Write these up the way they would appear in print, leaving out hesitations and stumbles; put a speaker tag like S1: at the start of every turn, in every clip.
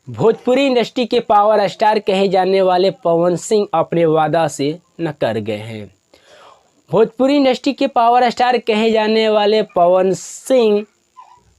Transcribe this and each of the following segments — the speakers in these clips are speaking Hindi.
S1: भोजपुरी इंडस्ट्री के पावर स्टार कहे जाने वाले पवन सिंह अपने वादा से न कर गए हैं। भोजपुरी इंडस्ट्री के पावर स्टार कहे जाने वाले पवन सिंह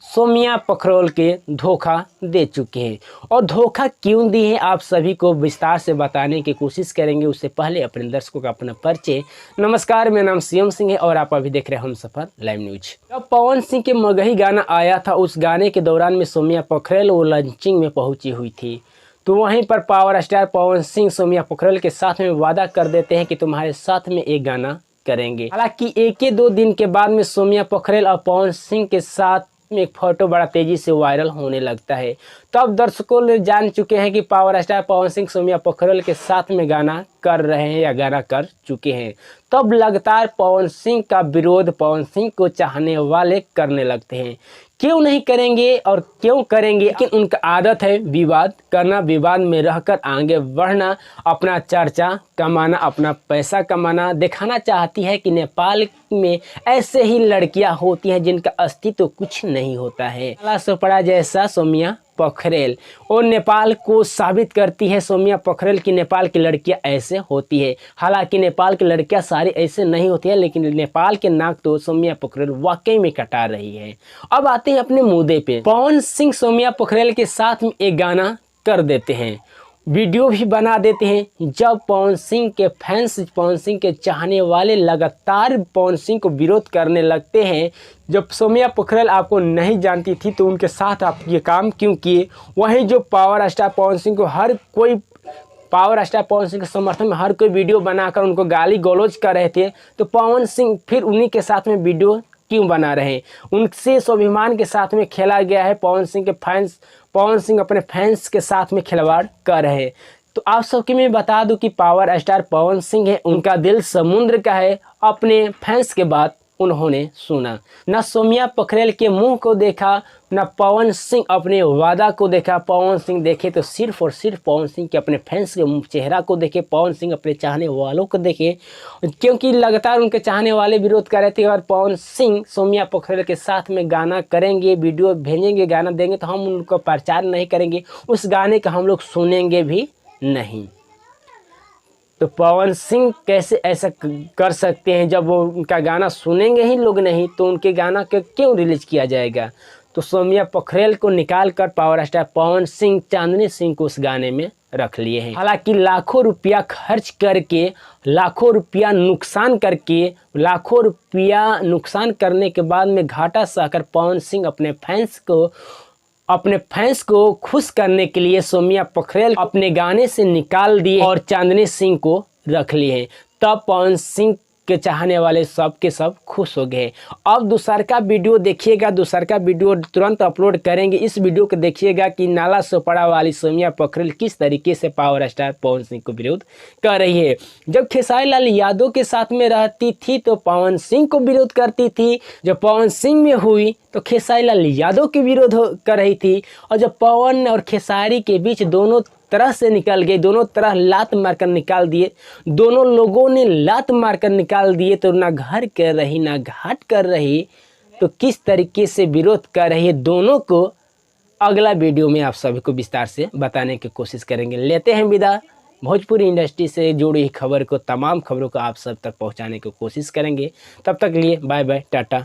S1: सोमिया पखरौल के धोखा दे चुके हैं और धोखा क्यों दिए हैं आप सभी को विस्तार से बताने की कोशिश करेंगे। उससे पहले अपने दर्शकों का अपना परिचय। नमस्कार, मेरा नाम सीएम सिंह है और आप अभी देख रहे हैं हमसफर लाइव न्यूज। जब पवन सिंह के मगही गाना आया था, उस गाने के दौरान में सोमिया पखरौल वो लॉन्चिंग में पहुंची हुई थी, तो वहीं पर पावर स्टार पवन सिंह सोमिया पखरौल के साथ में वादा कर देते हैं कि तुम्हारे साथ में एक गाना करेंगे। हालांकि एक ही दो दिन के बाद में सोमिया पखरौल और पवन सिंह के साथ में एक फोटो बड़ा तेजी से वायरल होने लगता है। तब दर्शकों ने जान चुके हैं कि पावर स्टार पवन सिंह सोमिया पखरौल के साथ में गाना कर रहे हैं या गाना कर चुके हैं। तब लगातार पवन सिंह का विरोध पवन सिंह को चाहने वाले करने लगते हैं। क्यों नहीं करेंगे और क्यों करेंगे, लेकिन उनका आदत है विवाद करना, विवाद में रहकर आगे बढ़ना, अपना चर्चा कमाना, अपना पैसा कमाना। दिखाना चाहती है कि नेपाल में ऐसे ही लड़कियां होती हैं जिनका अस्तित्व कुछ नहीं होता है। काला सोपड़ा जैसा सोमिया पखरौल और नेपाल को साबित करती है सोमिया पखरौल की नेपाल की लड़कियां ऐसे होती है। हालांकि नेपाल की लड़कियां सारी ऐसे नहीं होती हैं, लेकिन नेपाल के नाक तो सोमिया पखरौल वाकई में कटा रही है। अब आते हैं अपने मुद्दे पे। पवन सिंह सोमिया पखरौल के साथ में एक गाना कर देते हैं, वीडियो भी बना देते हैं। जब पवन सिंह के फैंस, पवन सिंह के चाहने वाले लगातार पवन सिंह को विरोध करने लगते हैं। जब सोमिया पखरौल आपको नहीं जानती थी तो उनके साथ आप ये काम क्यों किए? वहीं जो पावर स्टार पवन सिंह को हर कोई पावर स्टार पवन सिंह के समर्थन में हर कोई वीडियो बनाकर उनको गाली गलौज कर रहे थे, तो पवन सिंह फिर उन्हीं के साथ में वीडियो क्यों बना रहे हैं? उनसे स्वाभिमान के साथ में खेला गया है। पवन सिंह के फैंस, पवन सिंह अपने फैंस के साथ में खिलवाड़ कर रहे हैं। तो आप सबके मैं बता दूं कि पावर स्टार पवन सिंह है, उनका दिल समुद्र का है। अपने फैंस के बात उन्होंने सुना, न सोमिया पखरौल के मुंह को देखा, न पवन सिंह अपने वादा को देखा। पवन सिंह देखे तो सिर्फ और सिर्फ पवन सिंह के अपने फैंस के चेहरा को देखे, पवन सिंह अपने चाहने वालों को देखे, क्योंकि लगातार उनके चाहने वाले विरोध कर रहे थे। और पवन सिंह सोमिया पखरौल के साथ में गाना करेंगे, वीडियो भेजेंगे, गाना देंगे तो हम उनको प्रचार नहीं करेंगे, उस गाने का हम लोग सुनेंगे भी नहीं। तो पवन सिंह कैसे ऐसा कर सकते हैं? जब वो उनका गाना सुनेंगे ही लोग नहीं तो उनके गाना को क्यों रिलीज किया जाएगा? तो सोमिया पखरौल को निकाल कर पावर स्टार पवन सिंह चांदनी सिंह को उस गाने में रख लिए हैं। हालांकि लाखों रुपया खर्च करके, लाखों रुपया नुकसान करके, लाखों रुपया नुकसान करने के बाद में घाटा सहकर पवन सिंह अपने फैंस को खुश करने के लिए सोमिया पखरौल अपने गाने से निकाल दिए और चांदनी सिंह को रख लिए हैं। तब पवन सिंह के चाहने वाले सब के सब खुश हो गए। अब दूसरा वीडियो देखिएगा, दूसरा वीडियो तुरंत अपलोड करेंगे। इस वीडियो को देखिएगा कि नाला सोपड़ा वाली सोमिया पखरौल किस तरीके से पावर स्टार पवन सिंह को विरोध कर रही है। जब खेसारी लाल यादव के साथ में रहती थी तो पवन सिंह को विरोध करती थी, जब पवन सिंह में हुई तो खेसारी लाल यादव की विरोध कर रही थी। और जब पवन और खेसारी के बीच दोनों तरह से निकल गए, दोनों तरह लात मारकर निकाल दिए, दोनों लोगों ने लात मारकर निकाल दिए, तो ना घर कर रही ना घाट कर रही, तो किस तरीके से विरोध कर रही है दोनों को अगला वीडियो में आप सभी को विस्तार से बताने की कोशिश करेंगे। लेते हैं विदा। भोजपुरी इंडस्ट्री से जुड़ी खबर को, तमाम खबरों को आप सब तक पहुंचाने की कोशिश करेंगे। तब तक लिए बाय बाय, टाटा।